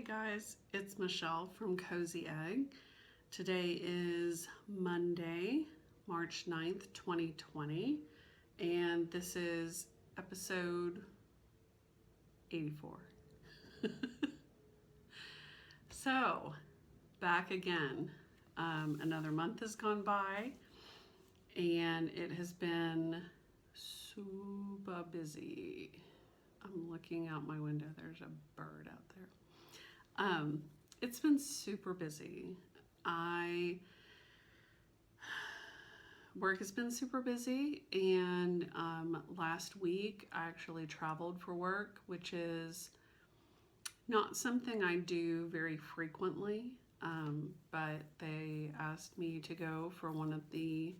guys, it's Michelle from Cozy Egg. Today is Monday, March 9th, 2020, and this is episode 84. So, back again. Another month has gone by, and it has been super busy. I'm looking out my window. There's a bird out there. It's been super busy. Work has been super busy, and last week I actually traveled for work, which is not something I do very frequently, but they asked me to go for one of the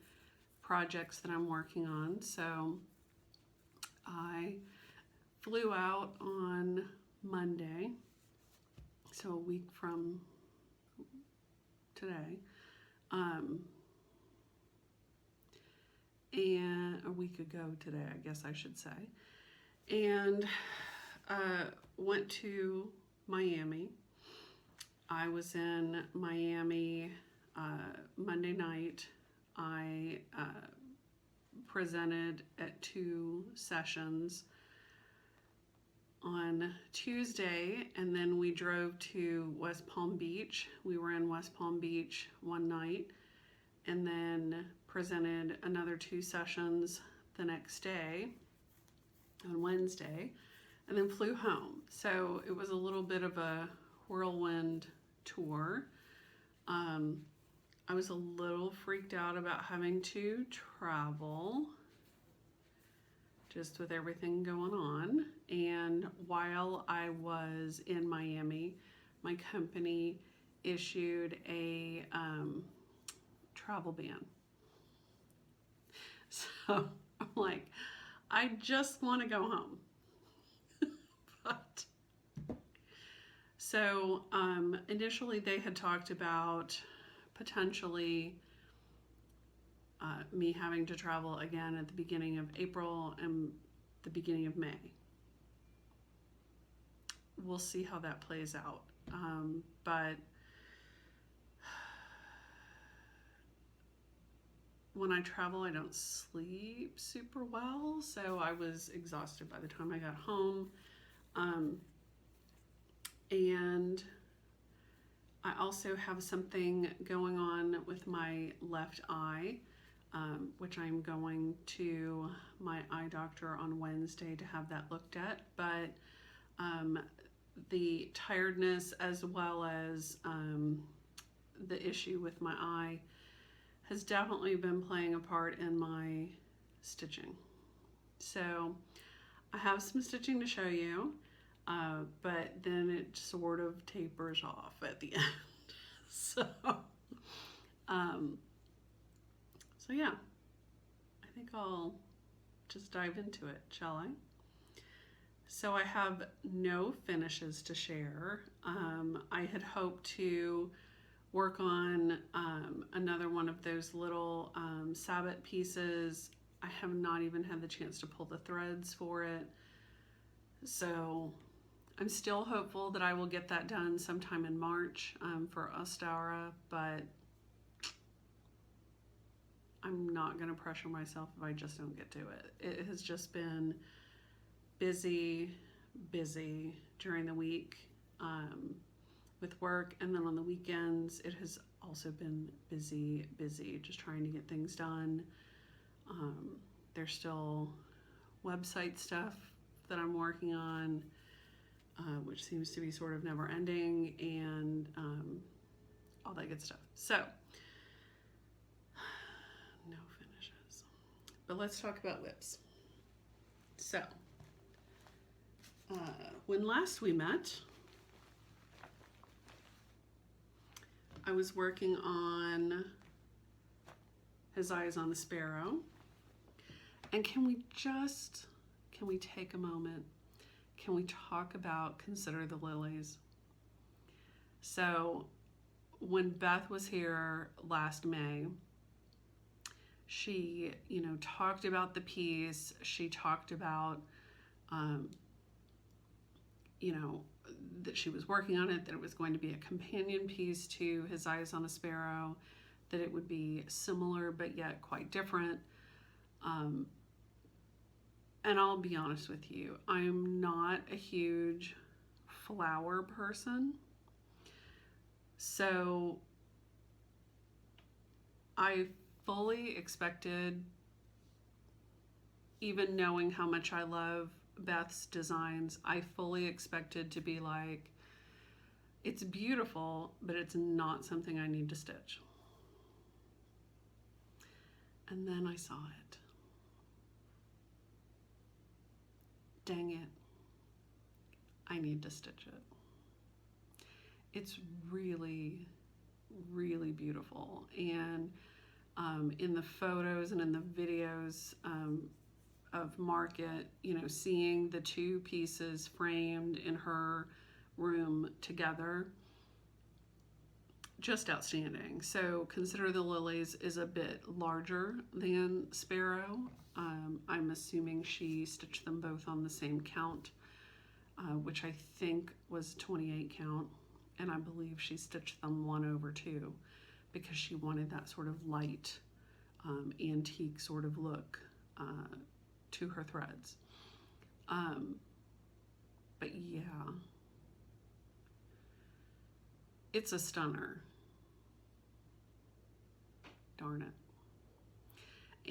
projects that I'm working on, so I flew out on Monday, so a week from today, and a week ago today, I guess I should say, and went to Miami. I was in Miami Monday night. I presented at 2 sessions on Tuesday, and then we drove to West Palm Beach. We were in West Palm Beach one night, and then presented another 2 sessions the next day on Wednesday, and then flew home. So it was a little bit of a whirlwind tour. I was a little freaked out about having to travel just with everything going on. And while I was in Miami, my company issued a travel ban. So I'm like, I just want to go home. But so initially they had talked about potentially me having to travel again at the beginning of April and the beginning of May. We'll see how that plays out. But when I travel, I don't sleep super well, so I was exhausted by the time I got home. And I also have something going on with my left eye, which I'm going to my eye doctor on Wednesday to have that looked at. But the tiredness as well as the issue with my eye has definitely been playing a part in my stitching. So I have some stitching to show you, but then it sort of tapers off at the end. So yeah, I think I'll just dive into it, shall I? So I have no finishes to share. I had hoped to work on another one of those little sabbat pieces. I have not even had the chance to pull the threads for it. So I'm still hopeful that I will get that done sometime in March for Ostara, but I'm not going to pressure myself if I just don't get to it. It has just been busy during the week with work, and then on the weekends it has also been busy just trying to get things done. There's still website stuff that I'm working on, which seems to be sort of never ending, and all that good stuff. So no finishes, but let's talk about whips. So when last we met, I was working on His Eyes on the Sparrow. And can we take a moment? Can we talk about Consider the Lilies? So when Beth was here last May, she, talked about the piece. She talked about you know, that she was working on it, that it was going to be a companion piece to His Eyes on a Sparrow, that it would be similar but yet quite different. And I'll be honest with you, I'm not a huge flower person. So I fully expected, even knowing how much I love Beth's designs, I fully expected to be like, it's beautiful, but it's not something I need to stitch. And then I saw it. Dang it. I need to stitch it. It's really, really beautiful. And in the photos and in the videos of Market, you know, seeing the two pieces framed in her room together, just outstanding. So Consider the Lilies is a bit larger than Sparrow. I'm assuming she stitched them both on the same count, which I think was 28 count. And I believe she stitched them 1/2 because she wanted that sort of light, antique sort of look to her threads. But yeah, it's a stunner. Darn it.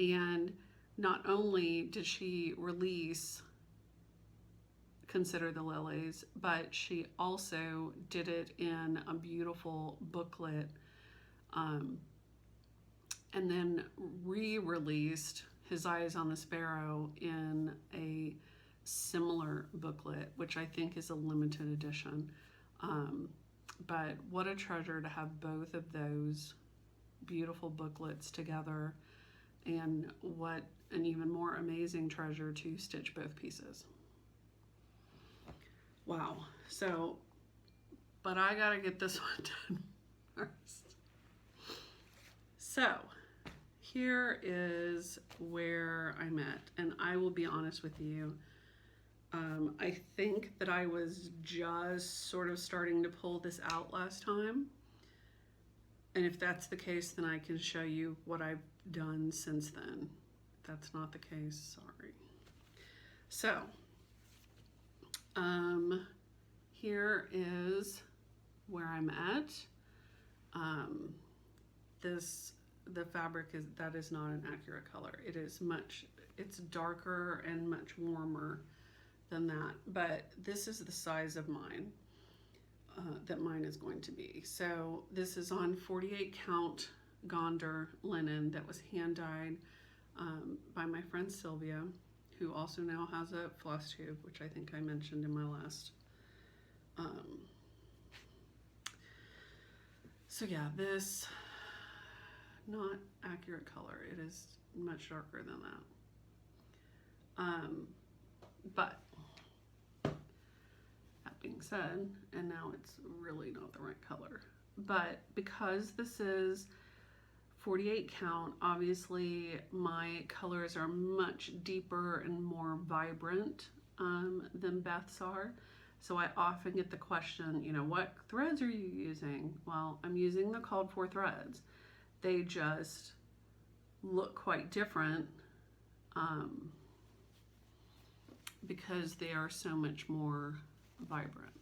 And not only did she release Consider the Lilies, but she also did it in a beautiful booklet, and then re-released His Eyes on the Sparrow in a similar booklet, which I think is a limited edition. But what a treasure to have both of those beautiful booklets together, and what an even more amazing treasure to stitch both pieces. Wow. So, but I gotta get this one done first. So here is where I'm at, and I will be honest with you, I think that I was just sort of starting to pull this out last time. And if that's the case, then I can show you what I've done since then. If that's not the case, sorry. So, here is where I'm at. The fabric is not an accurate color. It's darker and much warmer than that, but this is the size of mine, that mine is going to be. So this is on 48 count Gonder linen that was hand dyed by my friend Sylvia, who also now has a Flosstube, which I think I mentioned in my last. So yeah, this, not accurate color. It is much darker than that. But that being said, and now it's really not the right color. But because this is 48 count, obviously my colors are much deeper and more vibrant than Beth's are. So I often get the question, you know, what threads are you using? Well, I'm using the called for threads. They just look quite different because they are so much more vibrant.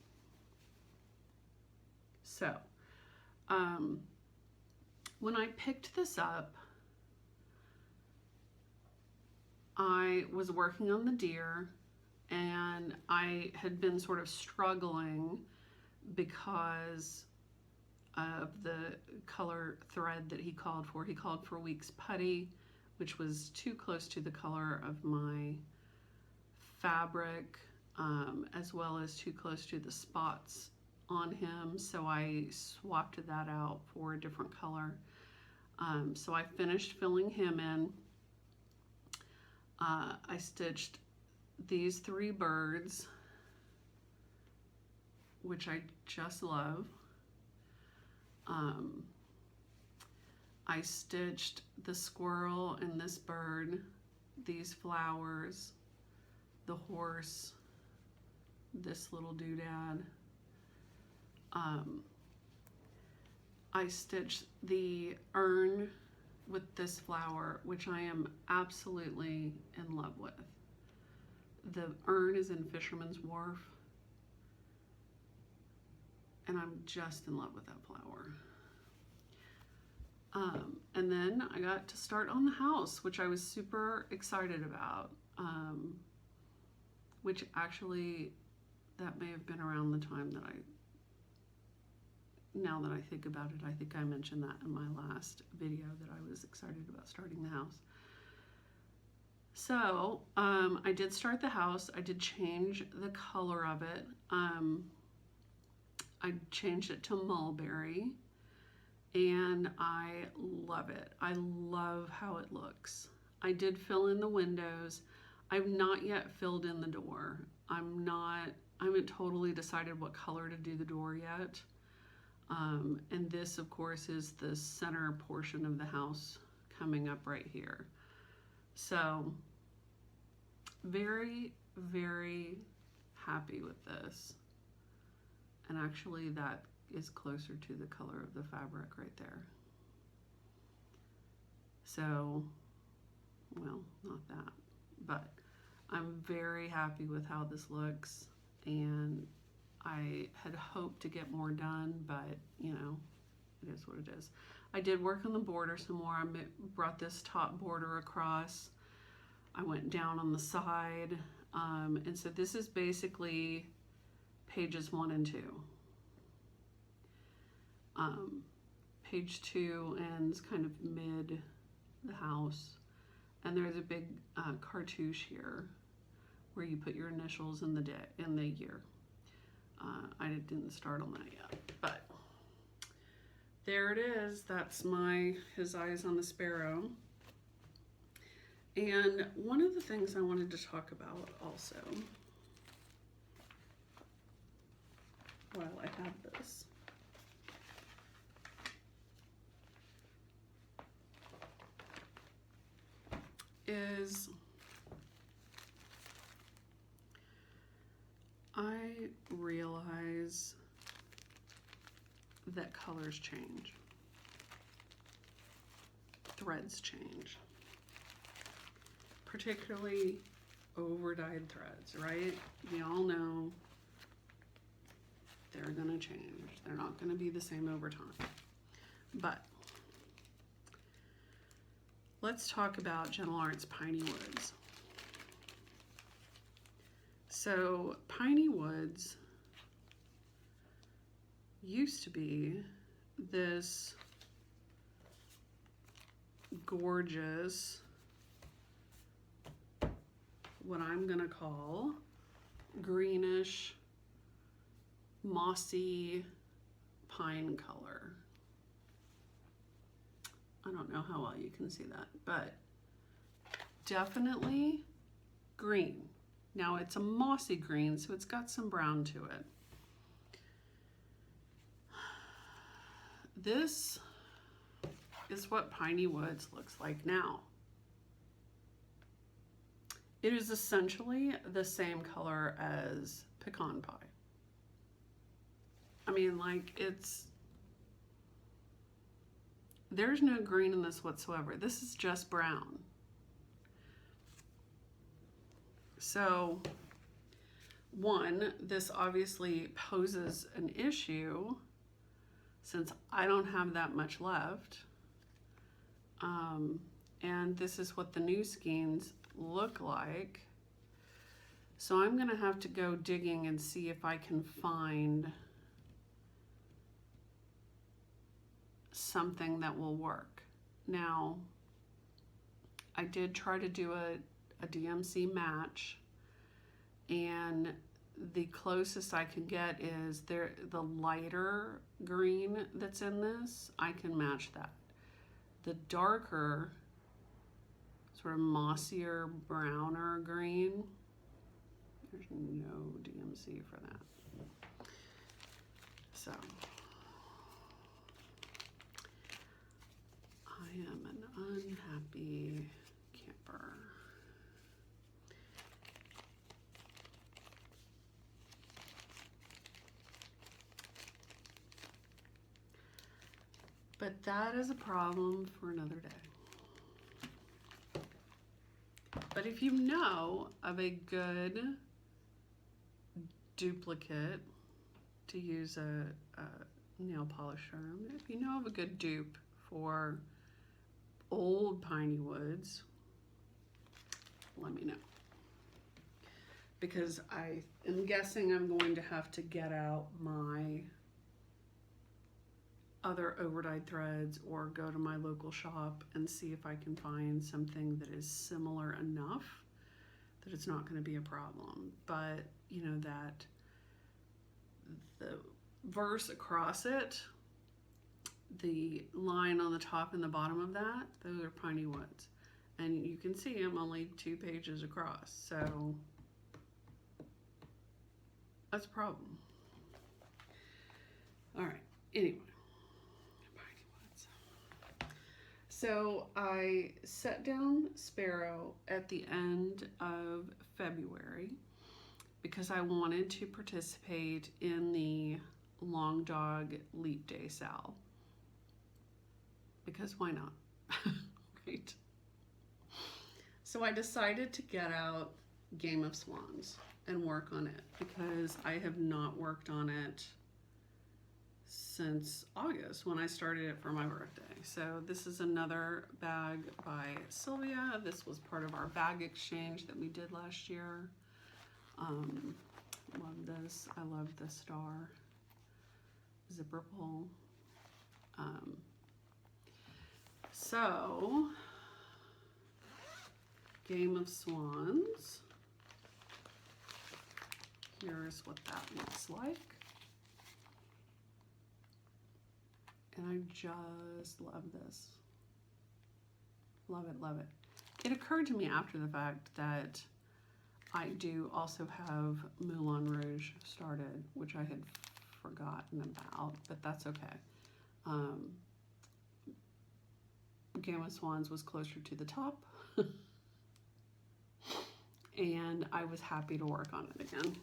So when I picked this up, I was working on the deer, and I had been sort of struggling because of the color thread that he called for. He called for Weeks Putty, which was too close to the color of my fabric, as well as too close to the spots on him. So I swapped that out for a different color. So I finished filling him in. I stitched these 3 birds, which I just love. I stitched the squirrel and this bird, these flowers, the horse, this little doodad. I stitched the urn with this flower, which I am absolutely in love with. The urn is in Fisherman's Wharf, and I'm just in love with that flower. And then I got to start on the house, which I was super excited about, which actually, that may have been around the time that now that I think about it, I think I mentioned that in my last video that I was excited about starting the house. So I did start the house. I did change the color of it. I changed it to mulberry, and I love it. I love how it looks. I did fill in the windows. I've not yet filled in the door. I haven't totally decided what color to do the door yet. And this, of course, is the center portion of the house coming up right here. So, very, very happy with this. And actually, that is closer to the color of the fabric right there. So, well, not that, but I'm very happy with how this looks, and I had hoped to get more done, but you know, it is what it is. I did work on the border some more. I brought this top border across. I went down on the side, and so this is basically pages 1 and 2. Page 2 ends kind of mid the house, and there's a big cartouche here where you put your initials in the year. I didn't start on that yet, but there it is. That's his eyes on the sparrow. And one of the things I wanted to talk about also, while I have this, is I realize that colors change, threads change, particularly over-dyed threads, right? We all know they're gonna change. They're not gonna be the same over time. But let's talk about Gentle Arts Piney Woods. So Piney Woods used to be this gorgeous, what I'm gonna call greenish, mossy pine color. I don't know how well you can see that, but definitely green. Now it's a mossy green, so it's got some brown to it. This is what Piney Woods looks like now. It is essentially the same color as pecan pie. I mean, like, there's no green in this whatsoever. This is just brown. So, one, this obviously poses an issue since I don't have that much left. And this is what the new skeins look like. So I'm gonna have to go digging and see if I can find something that will work. Now, I did try to do a DMC match, and the closest I can get is the lighter green that's in this. I can match that. The darker, sort of mossier, browner green, there's no DMC for that. So I am an unhappy camper. But that is a problem for another day. But if you know of a good duplicate, to use a nail polish term, if you know of a good dupe for old piney woods, let me know. Because I am guessing I'm going to have to get out my other overdyed threads or go to my local shop and see if I can find something that is similar enough that it's not going to be a problem. But you know, that the verse across it, the line on the top and the bottom of that, those are piney woods, and you can see I'm only 2 pages across, so that's a problem. All right, anyway. So I set down Sparrow at the end of February because I wanted to participate in the Long Dog Leap Day sale. Because why not? Right? So I decided to get out Game of Swans and work on it because I have not worked on it since August when I started it for my birthday. So this is another bag by Sylvia. This was part of our bag exchange that we did last year. Love this. I love the star zipper pull. So Game of Swans. Here's what that looks like. And I just love this. Love it, love it. It occurred to me after the fact that I do also have Moulin Rouge started, which I had forgotten about, but that's okay. Game of Swans was closer to the top. And I was happy to work on it again.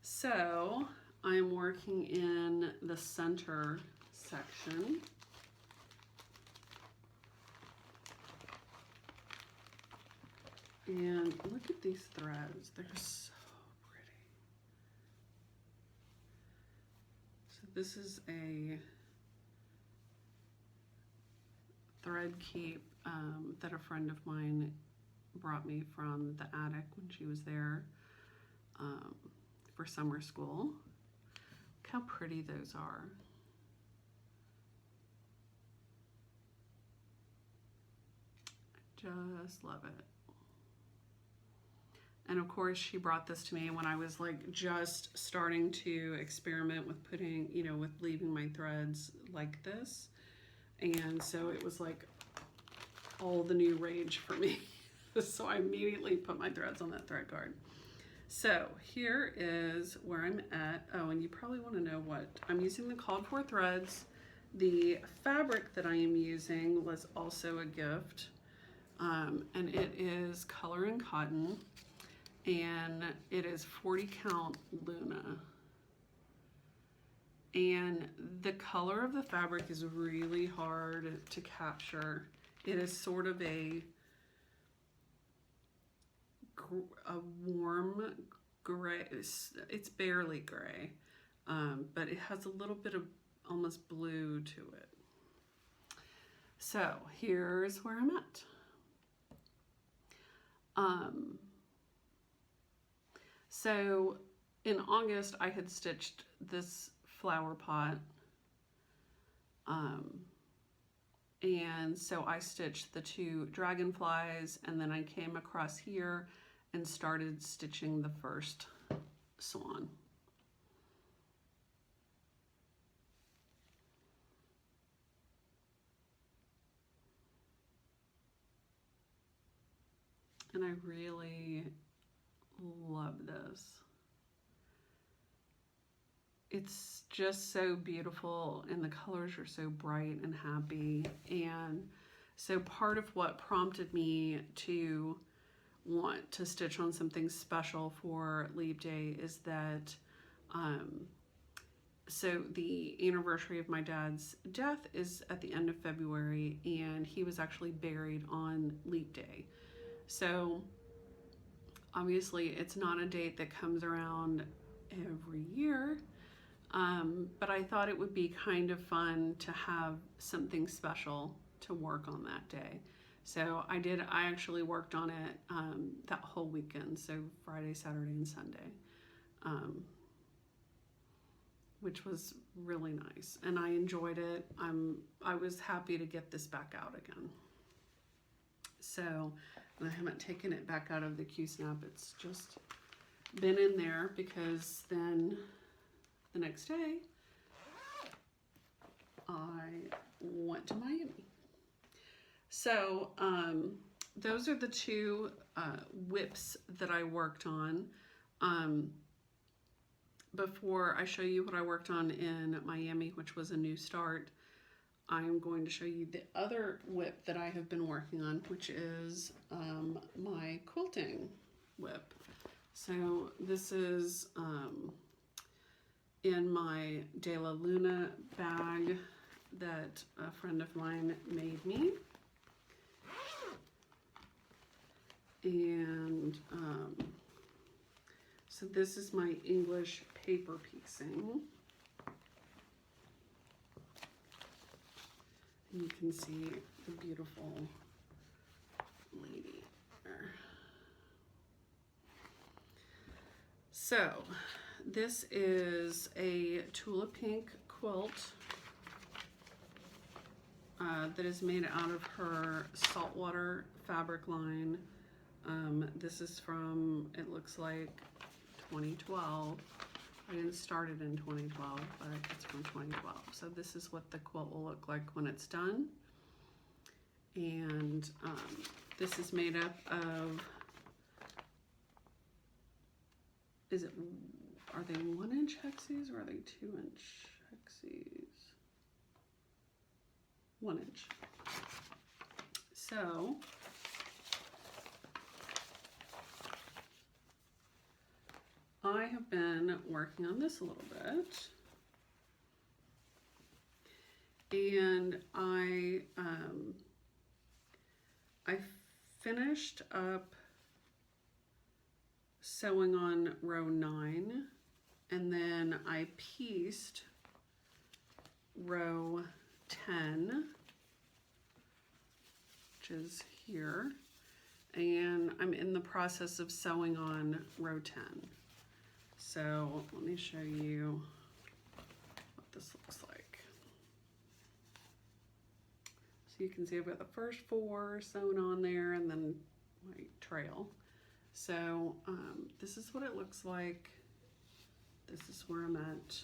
So I'm working in the center section. And look at these threads. They're so pretty. So this is a thread keep that a friend of mine brought me from the attic when she was there for summer school. Look how pretty those are. I just love it. And of course she brought this to me when I was like just starting to experiment with putting, you know, with leaving my threads like this. And so it was like all the new rage for me. So I immediately put my threads on that thread guard. So here is where I'm at. Oh, and you probably want to know what I'm using. The called for threads. The fabric that I am using was also a gift, and it is Color and Cotton, and it is 40 count Luna. And the color of the fabric is really hard to capture. It is sort of a warm gray. It's barely gray, but it has a little bit of almost blue to it. So here's where I'm at. So in August I had stitched this flower pot, and so I stitched the 2 dragonflies, and then I came across here and started stitching the first swan. And I really love this. It's just so beautiful, and the colors are so bright and happy. And so part of what prompted me to want to stitch on something special for Leap Day is that So the anniversary of my dad's death is at the end of February, and he was actually buried on Leap Day. So obviously it's not a date that comes around every year, but I thought it would be kind of fun to have something special to work on that day. So I actually worked on it that whole weekend, so Friday, Saturday, and Sunday, which was really nice, and I enjoyed it. I was happy to get this back out again. So, and I haven't taken it back out of the Q-Snap. It's just been in there because then the next day I went to Miami. So those are the two whips that I worked on. Before I show you what I worked on in Miami, which was a new start, I'm going to show you the other whip that I have been working on, which is my quilting whip. So this is in my De La Luna bag that a friend of mine made me. And so this is my English paper piecing. And you can see the beautiful lady there. So this is a tulip pink quilt that is made out of her saltwater fabric line. This is from, it looks like 2012. I didn't start it in 2012, but it's from 2012. So this is what the quilt will look like when it's done. And this is made up of, are they 1-inch hexes or are they 2-inch hexes? 1 inch. So I have been working on this a little bit, and I finished up sewing on row 9, and then I pieced row 10, which is here, and I'm in the process of sewing on row 10. So let me show you what this looks like. So you can see I've got the first 4 sewn on there and then my trail. So this is what it looks like. This is where I'm at.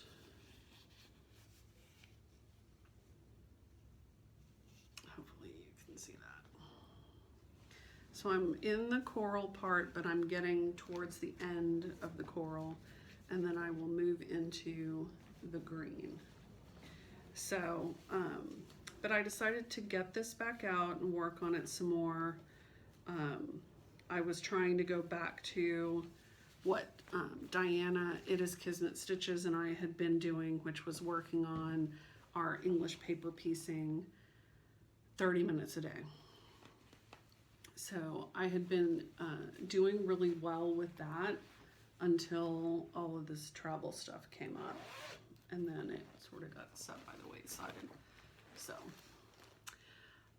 Hopefully you can see that. So I'm in the coral part, but I'm getting towards the end of the coral, and then I will move into the green. So, but I decided to get this back out and work on it some more. I was trying to go back to what Diana, It Is Kismet Stitches, and I had been doing, which was working on our English paper piecing 30 minutes a day. So I had been doing really well with that until all of this travel stuff came up, and then it sort of got set by the wayside. So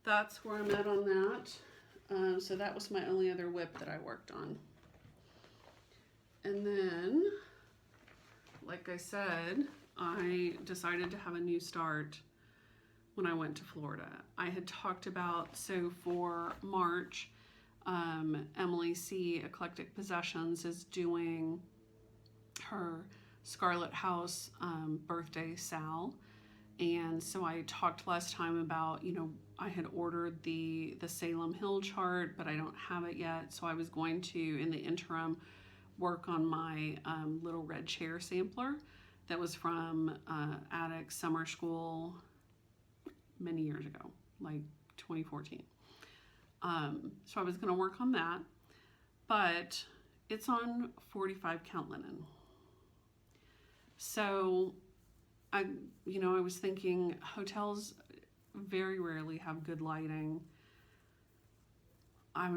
that's where I'm at on that. So that was my only other whip that I worked on. And then, like I said, I decided to have a new start when I went to Florida. I had talked about, so for March, Emily C. Eclectic Possessions is doing her Scarlet House birthday sal. And so I talked last time about, you know, I had ordered the Salem Hill chart, but I don't have it yet. So I was going to, in the interim, work on my little red chair sampler that was from Attic Summer School many years ago, like 2014. So I was going to work on that, but it's on 45 count linen. So I was thinking hotels very rarely have good lighting. I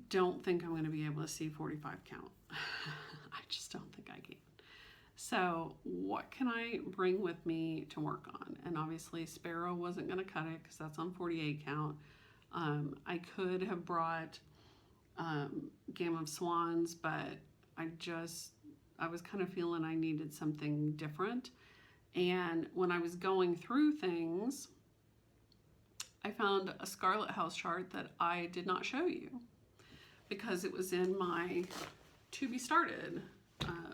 don't think I'm going to be able to see 45 count. I just don't think I can. So what can I bring with me to work on? And obviously Sparrow wasn't going to cut it because that's on 48 count. I could have brought Game of Swans, but I was kind of feeling I needed something different. And when I was going through things, I found a Scarlet House chart that I did not show you because it was in my to be started,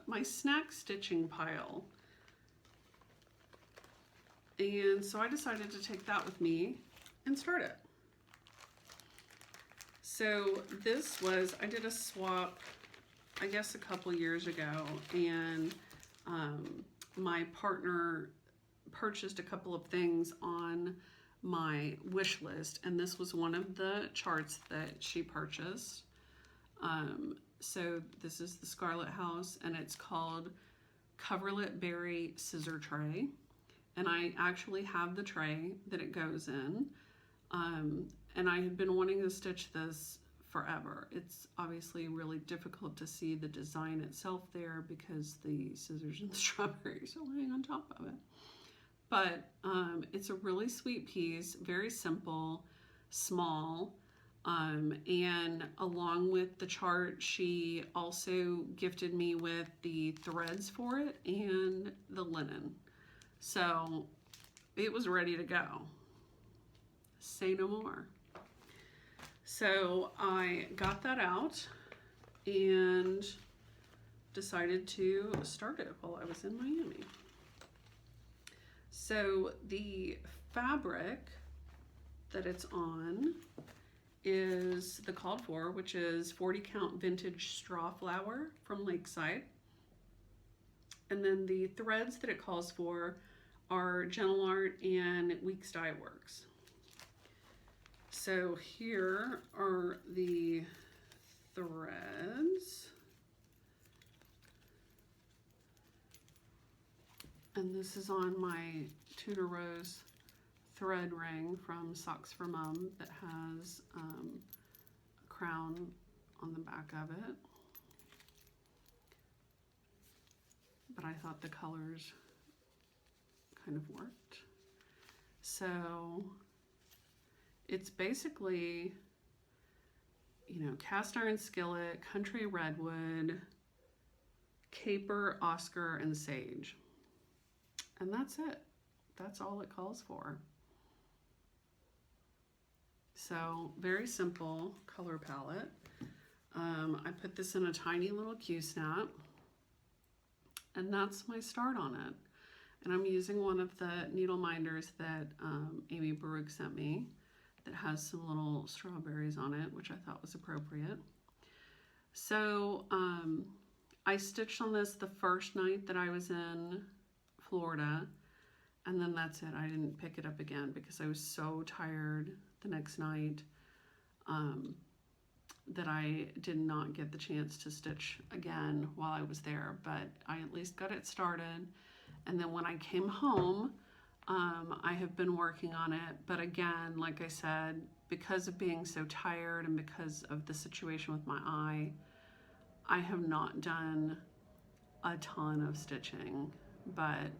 my snack stitching pile. And so I decided to take that with me and start it. So this was, I did a swap, I guess a couple years ago, and my partner purchased a couple of things on my wish list, and this was one of the charts that she purchased. So this is the Scarlet House, and it's called Coverlet Berry Scissor Tray. And I actually have the tray that it goes in. And I had been wanting to stitch this forever. It's obviously really difficult to see the design itself there because the scissors and the strawberries are laying on top of it. But it's a really sweet piece, very simple, small. And along with the chart, she also gifted me with the threads for it and the linen. So it was ready to go. Say no more. So I got that out and decided to start it while I was in Miami. So the fabric that it's on is the called for, which is 40 count vintage straw flower from Lakeside. And then the threads that it calls for are Gentle Art and Weeks Dye Works. So here are the threads. And this is on my Tudor Rose thread ring from Socks for Mum that has a crown on the back of it. But I thought the colors kind of worked. So it's basically, cast iron skillet, country redwood, caper, Oscar, and sage. And that's it. That's all it calls for. So very simple color palette. I put this in a tiny little Q-snap, and that's my start on it. And I'm using one of the needle minders that Amy Baruch sent me that has some little strawberries on it, which I thought was appropriate. So I stitched on this the first night that I was in Florida, and then that's it. I didn't pick it up again because I was so tired the next night that I did not get the chance to stitch again while I was there, but I at least got it started. And then when I came home, I have been working on it, but again, like I said, because of being so tired and because of the situation with my eye, I have not done a ton of stitching, but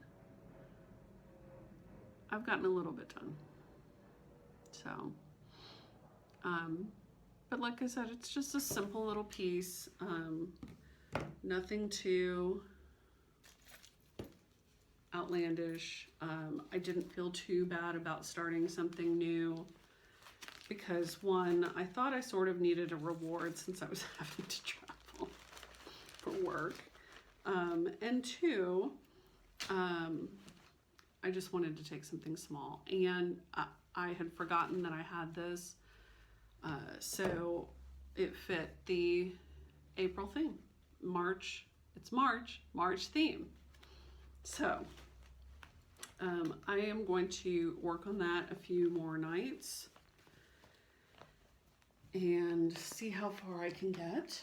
I've gotten a little bit done. So, but like I said, it's just a simple little piece, nothing too outlandish. I didn't feel too bad about starting something new because one, I thought I sort of needed a reward since I was having to travel for work. And two, I just wanted to take something small, and I had forgotten that I had this, so it fit the April theme. It's March theme. So I am going to work on that a few more nights and see how far I can get.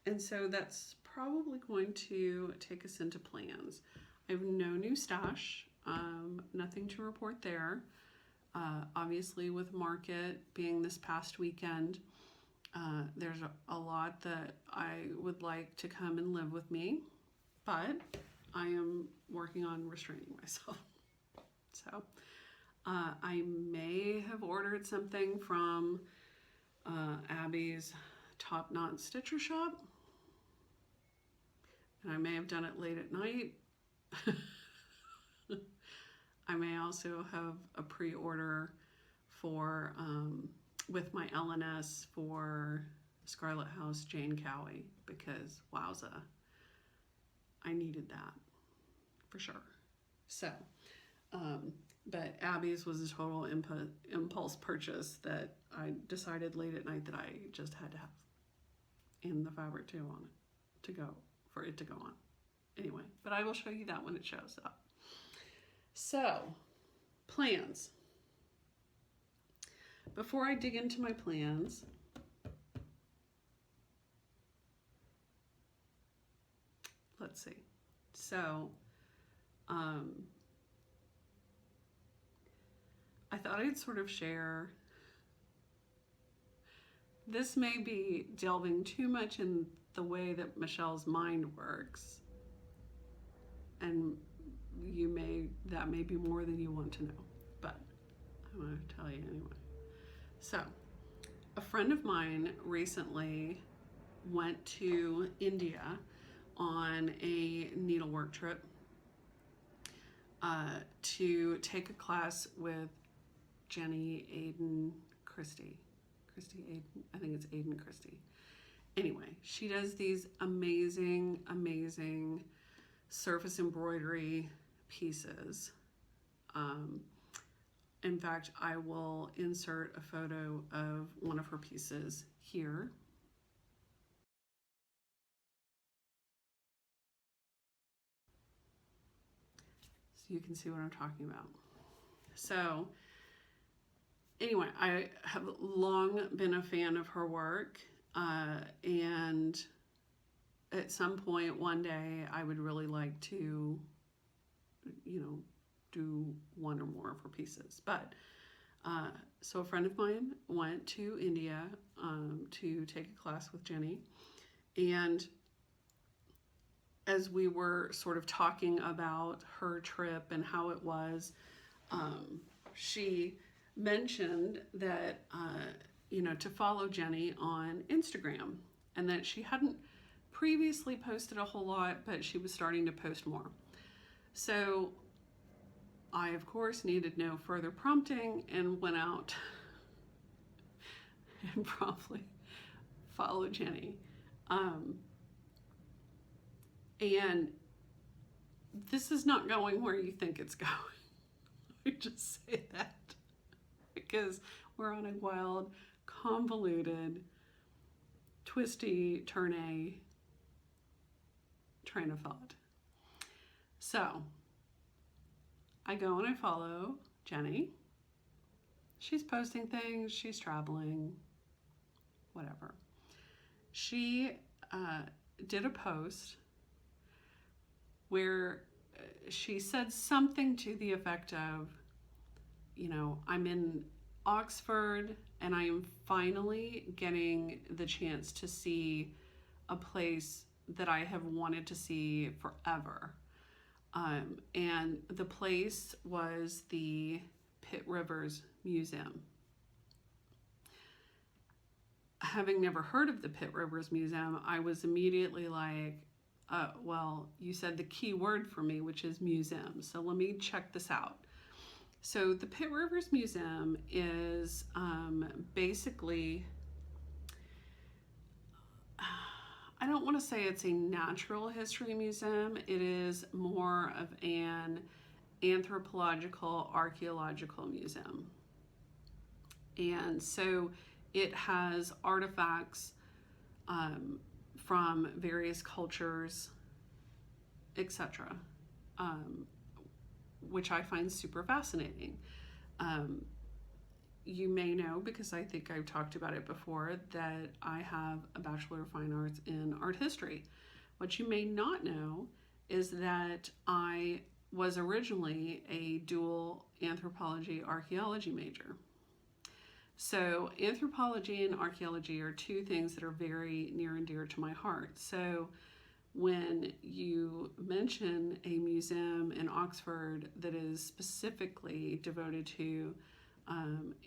And so that's probably going to take us into plans. I have no new stash, nothing to report there. Obviously with market being this past weekend, there's a lot that I would like to come and live with me, but I am working on restraining myself. So I may have ordered something from Abby's Top Knot Stitcher Shop, and I may have done it late at night. I may also have a pre-order for with my LNS for Scarlet House Jane Cowie, because wowza, I needed that for sure. So but Abby's was a total impulse purchase that I decided late at night that I just had to have, and the fabric too on it to go, for it to go on. Anyway, but I will show you that when it shows up. So, plans. Before I dig into my plans, let's see. So, I thought I'd sort of share. This may be delving too much in the way that Michelle's mind works, and that may be more than you want to know, but I'm going to tell you anyway. So, a friend of mine recently went to India on a needlework trip to take a class with Jenny Aiden Christie. I think it's Aiden Christie. Anyway, she does these amazing, amazing surface embroidery pieces. In fact, I will insert a photo of one of her pieces here. So you can see what I'm talking about. So anyway, I have long been a fan of her work, and at some point one day I would really like to, do one or more of her pieces. But so a friend of mine went to India to take a class with Jenny, and as we were sort of talking about her trip and how it was, she mentioned that to follow Jenny on Instagram, and that she hadn't previously posted a whole lot, but she was starting to post more. So I, of course, needed no further prompting and went out and promptly followed Jenny. And this is not going where you think it's going. I just say that because we're on a wild, convoluted, twisty, turny train of thought. So I go and I follow Jenny. She's posting things, she's traveling, whatever. She did a post where she said something to the effect of, I'm in Oxford and I am finally getting the chance to see a place that I have wanted to see forever. And the place was the Pitt Rivers Museum. Having never heard of the Pitt Rivers Museum, I was immediately like, well, you said the key word for me, which is museum. So let me check this out. So the Pitt Rivers Museum is basically, I don't want to say it's a natural history museum. It is more of an anthropological, archaeological museum. And so it has artifacts from various cultures, etc., which I find super fascinating. You may know, because I think I've talked about it before, that I have a Bachelor of Fine Arts in Art History, What you may not know is that I was originally a dual anthropology archaeology major. So anthropology and archaeology are two things that are very near and dear to my heart. So when you mention a museum in Oxford that is specifically devoted to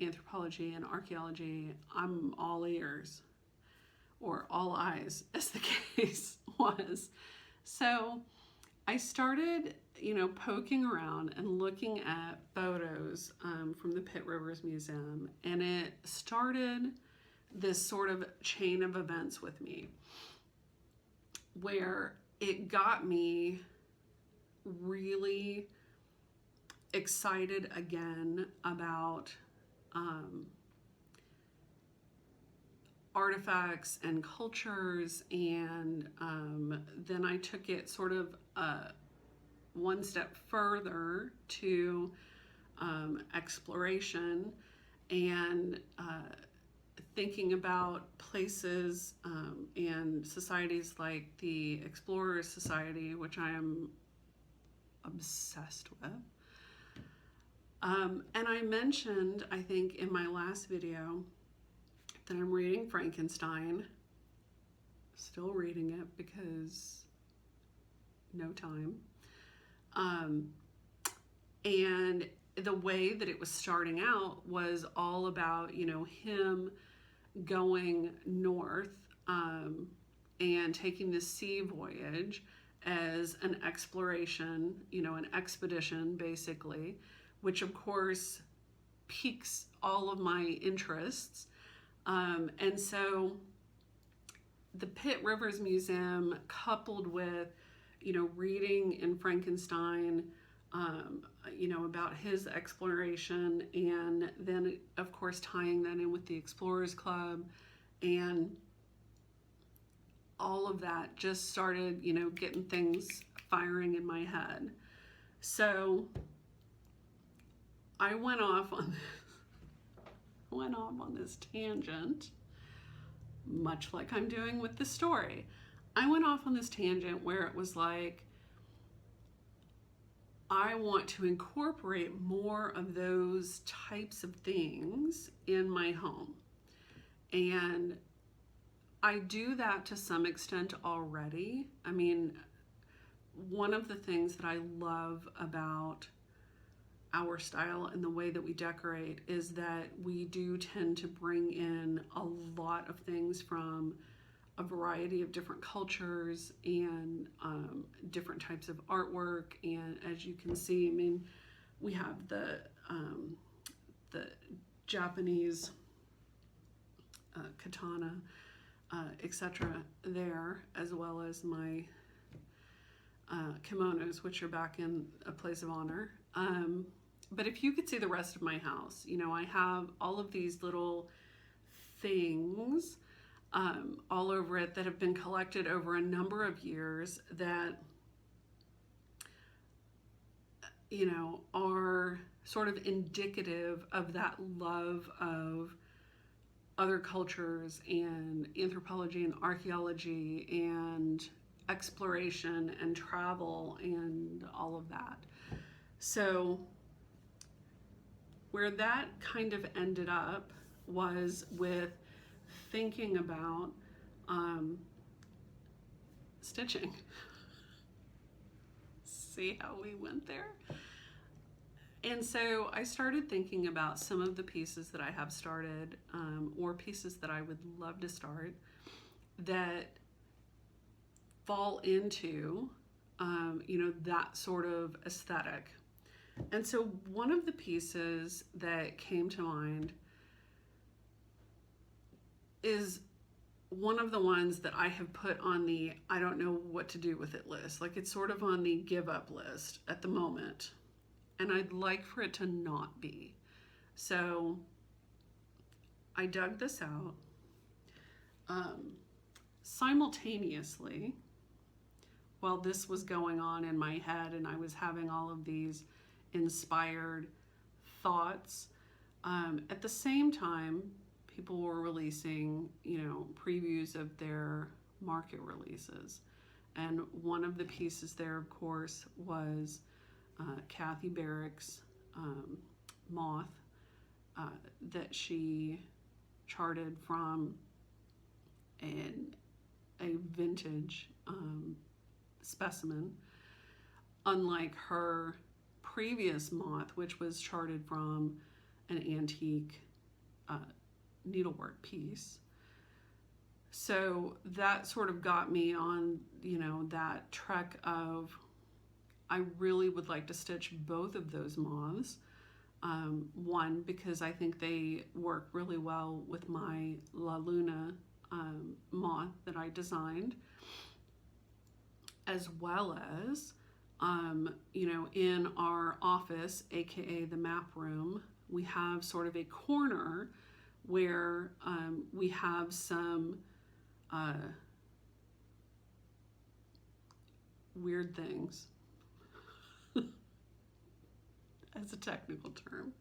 anthropology and archaeology, I'm all ears, or all eyes, as the case was. So I started, poking around and looking at photos from the Pitt Rivers Museum, and it started this sort of chain of events with me where it got me really excited again about artifacts and cultures, and then I took it sort of one step further to exploration and thinking about places and societies like the Explorers Society, which I am obsessed with. And I mentioned, I think in my last video, that I'm reading Frankenstein. Still reading it because no time. And the way that it was starting out was all about, him going north and taking the sea voyage as an exploration, an expedition basically, which of course piques all of my interests. And so the Pitt Rivers Museum, coupled with, reading in Frankenstein, about his exploration, and then of course tying that in with the Explorers Club, and all of that just started, getting things firing in my head. So I went off on this tangent, much like I'm doing with the story. I went off on this tangent where it was like, I want to incorporate more of those types of things in my home. And I do that to some extent already. I mean, one of the things that I love about our style and the way that we decorate is that we do tend to bring in a lot of things from a variety of different cultures and different types of artwork. And as you can see, I mean, we have the Japanese katana, etc. there, as well as my kimonos, which are back in a place of honor. But if you could see the rest of my house, I have all of these little things all over it that have been collected over a number of years that, are sort of indicative of that love of other cultures and anthropology and archaeology and exploration and travel and all of that. So where that kind of ended up was with thinking about stitching. See how we went there? And so I started thinking about some of the pieces that I have started, or pieces that I would love to start, that fall into, that sort of aesthetic. And so one of the pieces that came to mind is one of the ones that I have put on the I don't know what to do with it list. Like, it's sort of on the give up list at the moment. And I'd like for it to not be. So I dug this out. Simultaneously, while this was going on in my head and I was having all of these inspired thoughts, at the same time, people were releasing, previews of their market releases. And one of the pieces there, of course, was Kathy Barrick's moth that she charted from a vintage specimen, unlike her previous moth, which was charted from an antique needlework piece. So that sort of got me on, you know, that trek of, I really would like to stitch both of those moths. One, because I think they work really well with my La Luna moth that I designed, as well as, you know, in our office, aka the map room, we have sort of a corner where we have some weird things, as a technical term,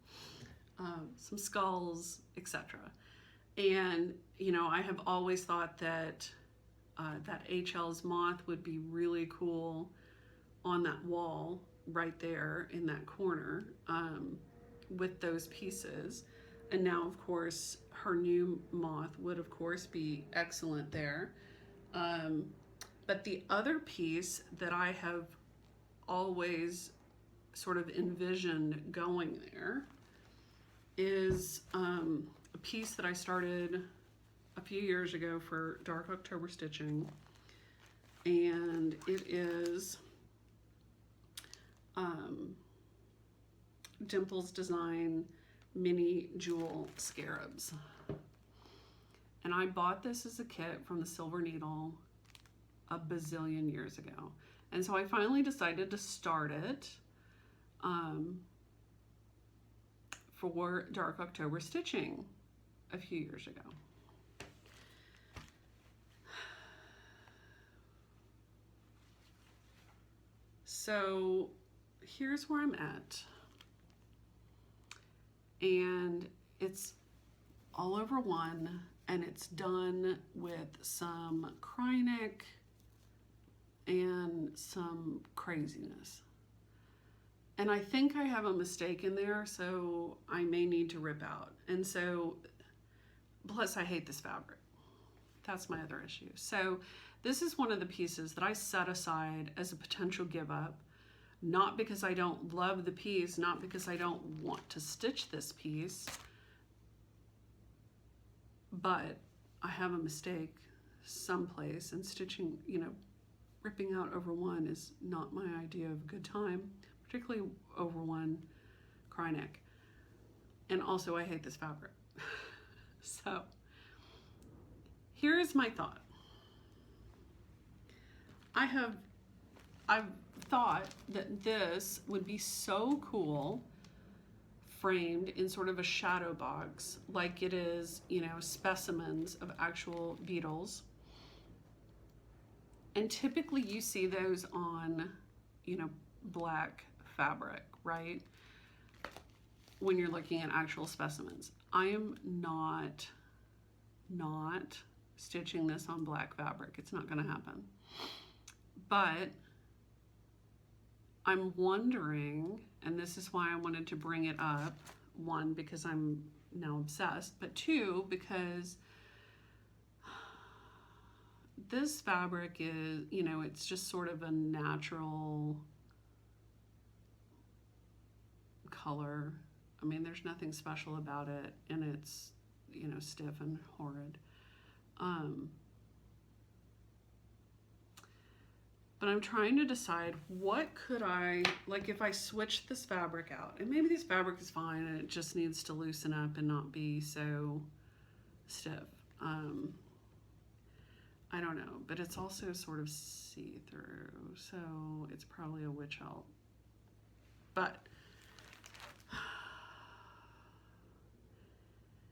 some skulls, etc. And, you know, I have always thought that that HL's moth would be really cool on that wall right there in that corner with those pieces. And now, of course, her new moth would, of course, be excellent there. But the other piece that I have always sort of envisioned going there is a piece that I started a few years ago for Dark October Stitching, and it is Dimple's Design Mini Jewel Scarabs. And I bought this as a kit from the Silver Needle a bazillion years ago. And so I finally decided to start it for Dark October Stitching a few years ago. So here's where I'm at. And it's all over one, and it's done with some Krynic and some craziness. And I think I have a mistake in there, so I may need to rip out. And so, plus I hate this fabric. That's my other issue. So this is one of the pieces that I set aside as a potential give up, not because I don't love the piece, not because I don't want to stitch this piece, but I have a mistake someplace, and stitching, you know, ripping out over one is not my idea of a good time, particularly over one Krynic. And also I hate this fabric. So here's my thought. I've thought that this would be so cool framed in sort of a shadow box, like it is, you know, specimens of actual beetles. And typically you see those on, you know, black fabric, right? When you're looking at actual specimens. I am not stitching this on black fabric. It's not going to happen. But I'm wondering, and this is why I wanted to bring it up, one, because I'm now obsessed, but two, because this fabric is, you know, it's just sort of a natural color. I mean, there's nothing special about it, and it's, you know, stiff and horrid. But I'm trying to decide, what could I, like if I switched this fabric out, and maybe this fabric is fine and it just needs to loosen up and not be so stiff. I don't know, but it's also sort of see-through, so it's probably a witch help. But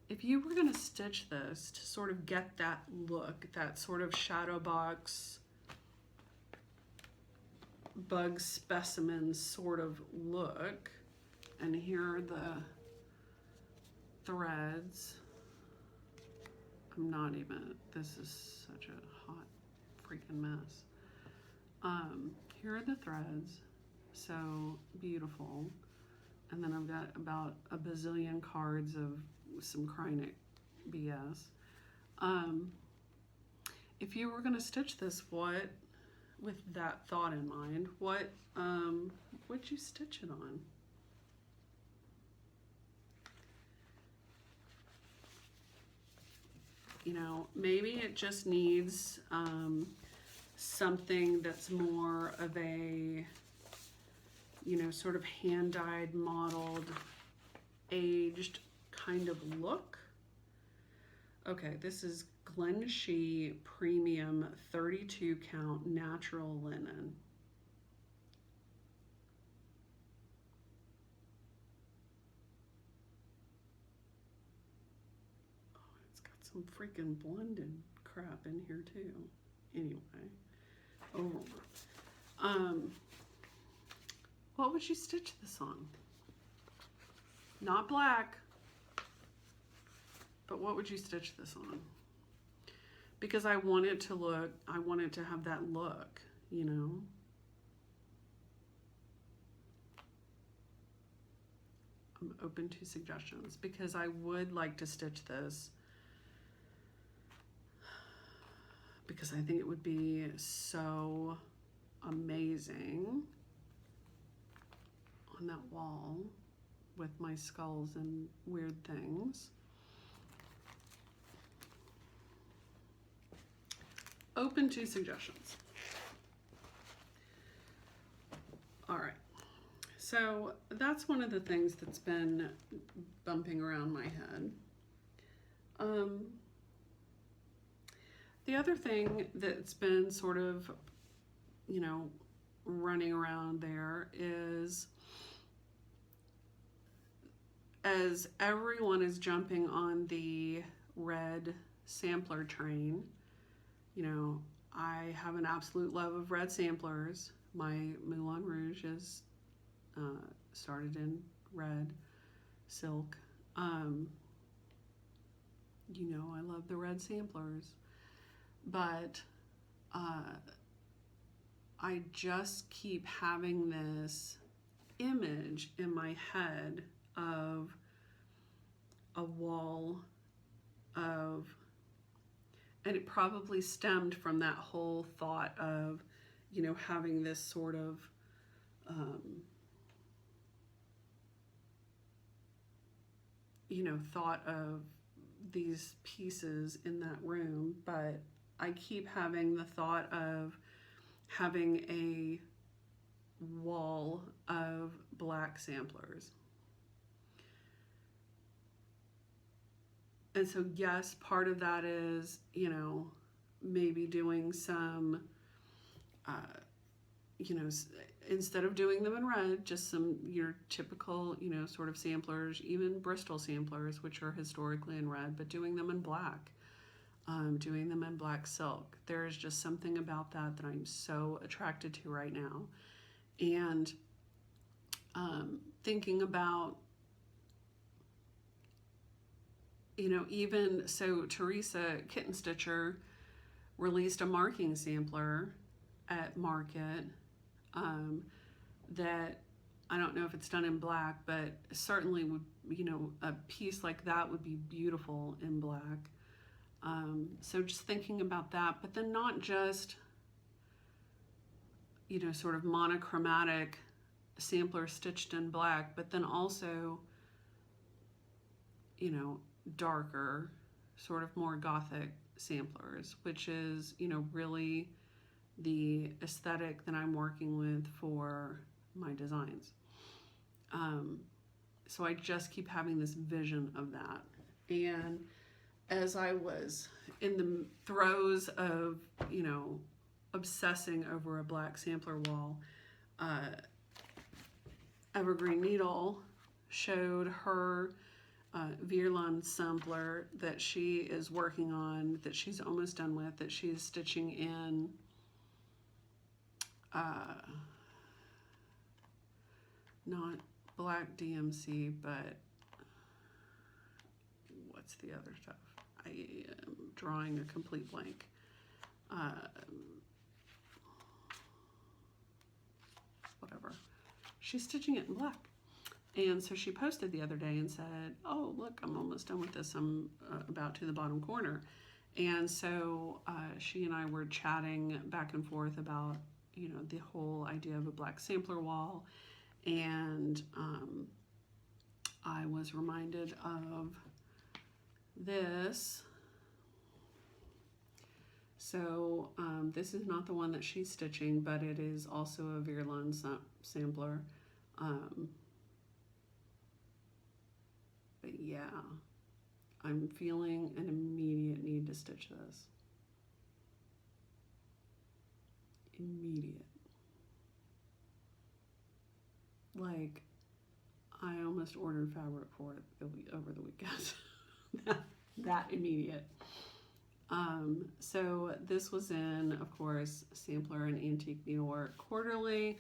if you were gonna stitch this to sort of get that look, that sort of shadow box, bug specimen sort of look, and here are the threads. I'm not even, this is such a hot freaking mess. Here are the threads, so beautiful. And then I've got about a bazillion cards of some Krynic BS. If you were going to stitch this, what, with that thought in mind, what would you stitch it on? You know, maybe it just needs something that's more of a, you know, sort of hand-dyed, modeled, aged kind of look. Okay, this is Glenshee Premium 32 count natural linen. Oh, it's got some freaking blended crap in here too. Anyway, what would you stitch this on? Not black, but what would you stitch this on? Because I want it to look, I want it to have that look, you know? I'm open to suggestions because I would like to stitch this because I think it would be so amazing on that wall with my skulls and weird things. Open to suggestions. All right, so that's one of the things that's been bumping around my head. The other thing that's been sort of, you know, running around there is, as everyone is jumping on the red sampler train, you know, I have an absolute love of red samplers. My Moulin Rouge is started in red silk. You know, I love the red samplers, but I just keep having this image in my head of a wall of, and it probably stemmed from that whole thought of, you know, having this sort of you know, thought of these pieces in that room, but I keep having the thought of having a wall of black samplers. And so, yes, part of that is, you know, maybe doing some, you know, instead of doing them in red, just some your typical, you know, sort of samplers, even Bristol samplers, which are historically in red, but doing them in black, doing them in black silk. There is just something about that that I'm so attracted to right now. And thinking about, you know, even so, Teresa Kitten Stitcher released a marking sampler at Market that I don't know if it's done in black, but certainly would, you know, a piece like that would be beautiful in black. So just thinking about that, but then not just, you know, sort of monochromatic sampler stitched in black, but then also, you know, darker, sort of more Gothic samplers, which is, you know, really the aesthetic that I'm working with for my designs. So I just keep having this vision of that. And as I was in the throes of, you know, obsessing over a black sampler wall, Evergreen Needle showed her Virlan sampler that she is working on, that she's almost done with, that she's stitching in not black DMC, but what's the other stuff? I am drawing a complete blank. she's stitching it in black. And so she posted the other day and said, oh, look, I'm almost done with this. I'm about to the bottom corner. And so she and I were chatting back and forth about, you know, the whole idea of a black sampler wall. And I was reminded of this. So this is not the one that she's stitching, but it is also a Virlun sampler. But yeah, I'm feeling an immediate need to stitch this. Immediate. Like, I almost ordered fabric for it over the weekend. that immediate. So this was in, of course, Sampler and Antique Needlework Quarterly.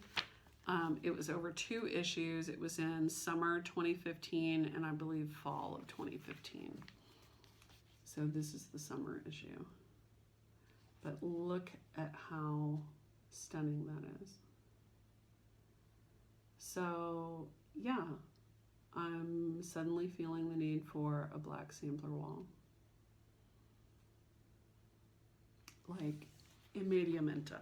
It was over 2 issues. It was in summer 2015 and I believe fall of 2015. So this is the summer issue. But look at how stunning that is. So yeah, I'm suddenly feeling the need for a black sampler wall. Like, immediamente.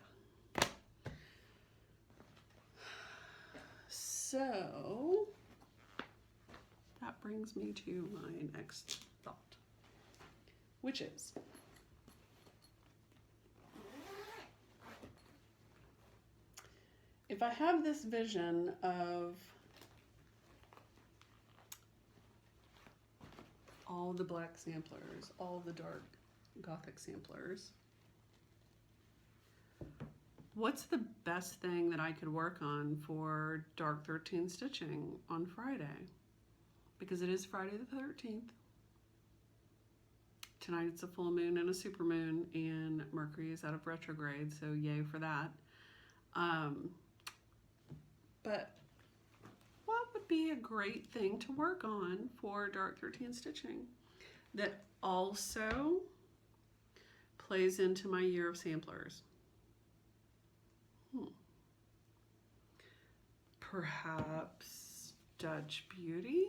So that brings me to my next thought, which is if I have this vision of all the black samplers, all the dark Gothic samplers, what's the best thing that I could work on for Dark 13 stitching on Friday? Because it is Friday the 13th. Tonight it's a full moon and a super moon, and Mercury is out of retrograde, so yay for that. But what would be a great thing to work on for Dark 13 stitching that also plays into my year of samplers? Perhaps Dutch Beauty?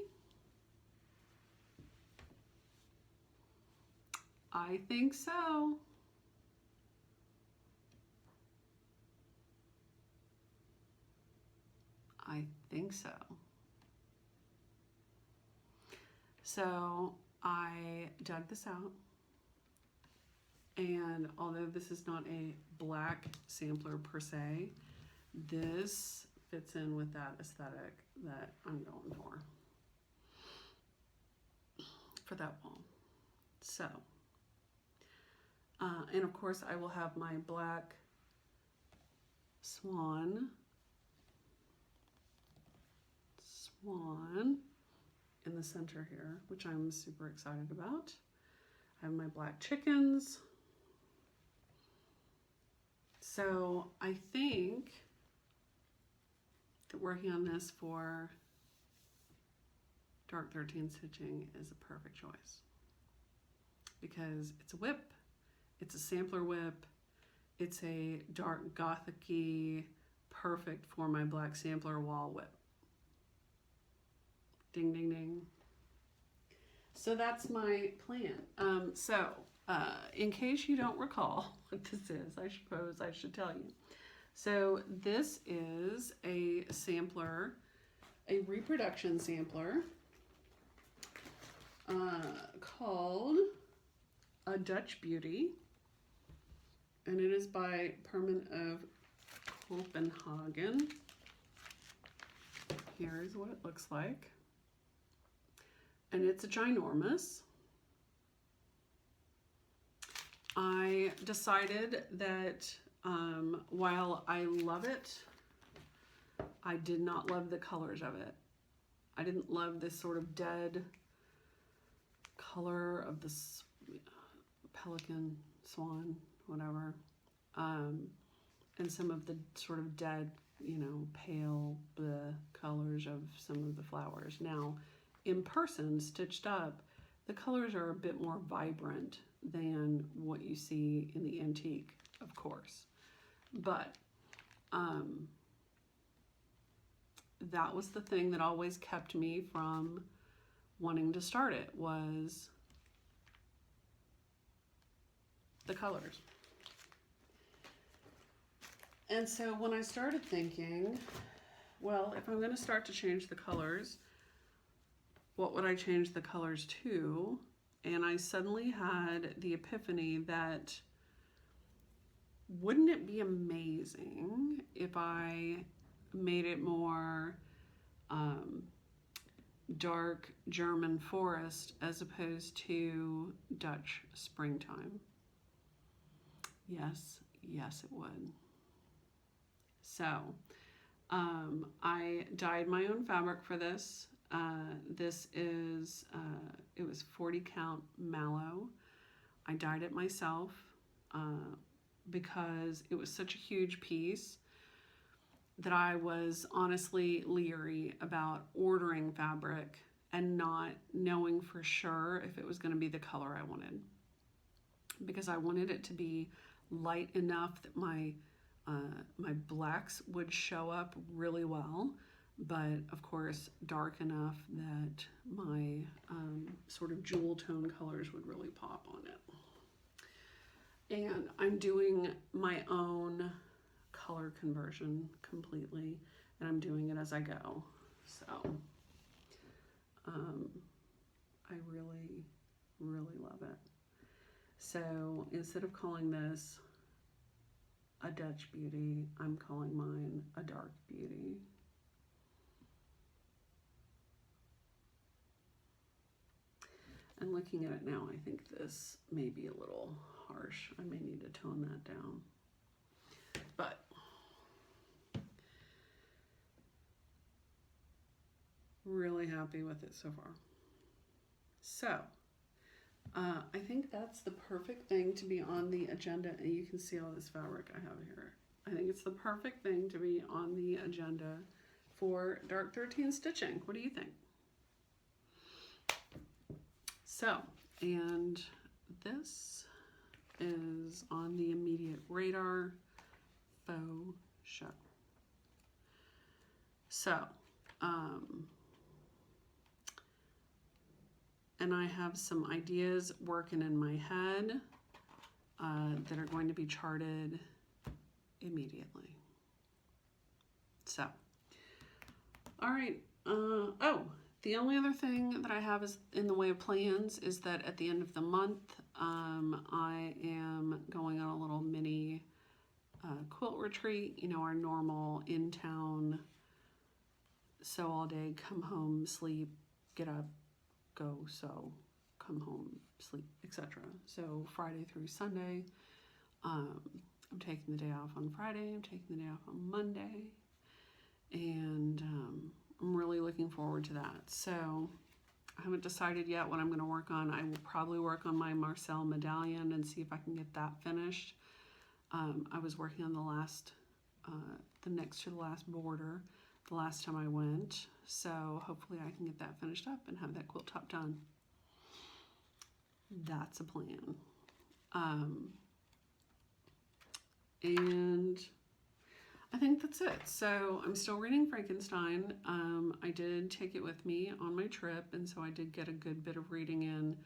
I think so. I think so. So I dug this out, and although this is not a black sampler per se, this fits in with that aesthetic that I'm going for that wall. So, and of course I will have my black swan in the center here, which I'm super excited about. I have my black chickens. So I think that working on this for Dark 13 stitching is a perfect choice, because it's a whip, it's a sampler whip, it's a dark Gothic-y, perfect for my black sampler wall whip. Ding, ding, ding. So that's my plan. In case you don't recall what this is, I suppose I should tell you. So this is a sampler, a reproduction sampler called A Dutch Beauty, and it is by Perman of Copenhagen. Here's what it looks like. And it's a ginormous. I decided that while I love it, I did not love the colors of it. I didn't love this sort of dead color of this pelican, swan, whatever. And some of the sort of dead, you know, pale bleh colors of some of the flowers. Now, in person, stitched up, the colors are a bit more vibrant than what you see in the antique, of course. But that was the thing that always kept me from wanting to start it, was the colors. And so when I started thinking, well, if I'm going to start to change the colors, what would I change the colors to? And I suddenly had the epiphany that wouldn't it be amazing if I made it more dark German forest as opposed to Dutch springtime? Yes, yes it would. So I dyed my own fabric for this. This is, it was 40 count mallow. I dyed it myself because it was such a huge piece that I was honestly leery about ordering fabric and not knowing for sure if it was going to be the color I wanted, because I wanted it to be light enough that my blacks would show up really well, but of course dark enough that my sort of jewel tone colors would really pop on it. And I'm doing my own color conversion completely, and I'm doing it as I go. So I really, really love it. So instead of calling this a Dutch beauty, I'm calling mine a dark beauty. And looking at it now, I think this may be a little harsh. I may need to tone that down. But really happy with it so far. So I think that's the perfect thing to be on the agenda, and you can see all this fabric I have here. I think it's the perfect thing to be on the agenda for Dark 13 stitching. What do you think? So, and this is on the immediate radar faux show. So, and I have some ideas working in my head that are going to be charted immediately. So, all right. Oh, the only other thing that I have is in the way of plans is that at the end of the month, I am going on a little mini quilt retreat. You know, our normal in-town sew all day, come home, sleep, get up, go sew, come home, sleep, etc. So Friday through Sunday. I'm taking the day off on Friday, I'm taking the day off on Monday, and I'm really looking forward to that. So I haven't decided yet what I'm going to work on. I will probably work on my Marcel medallion and see if I can get that finished. I was working on the next to the last border the last time I went, so hopefully I can get that finished up and have that quilt top done. That's a plan. And I think that's it. So I'm still reading Frankenstein. I did take it with me on my trip, and so I did get a good bit of reading in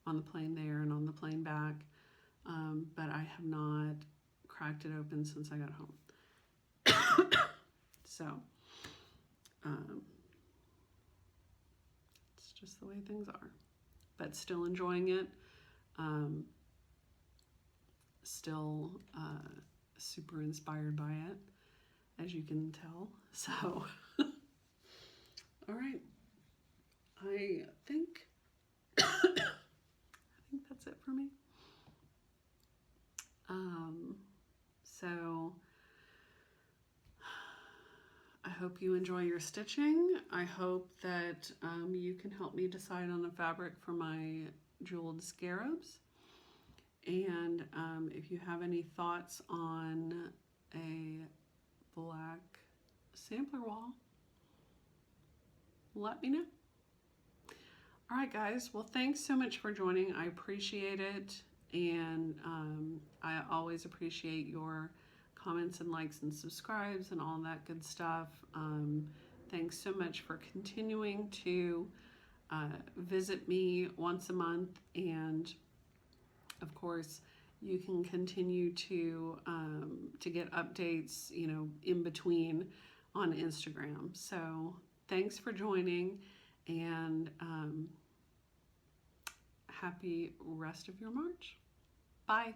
on the plane there and on the plane back, but I have not cracked it open since I got home. So it's just the way things are, but still enjoying it. Still super inspired by it, as you can tell. So all right, I think that's it for me. So I hope you enjoy your stitching. I hope that you can help me decide on a fabric for my jeweled scarabs. And if you have any thoughts on a black sampler wall, let me know. All right, guys. Well, thanks so much for joining. I appreciate it. And I always appreciate your comments and likes and subscribes and all that good stuff. Thanks so much for continuing to visit me once a month, and of course you can continue to get updates, you know, in between on Instagram. So thanks for joining, and happy rest of your March. Bye.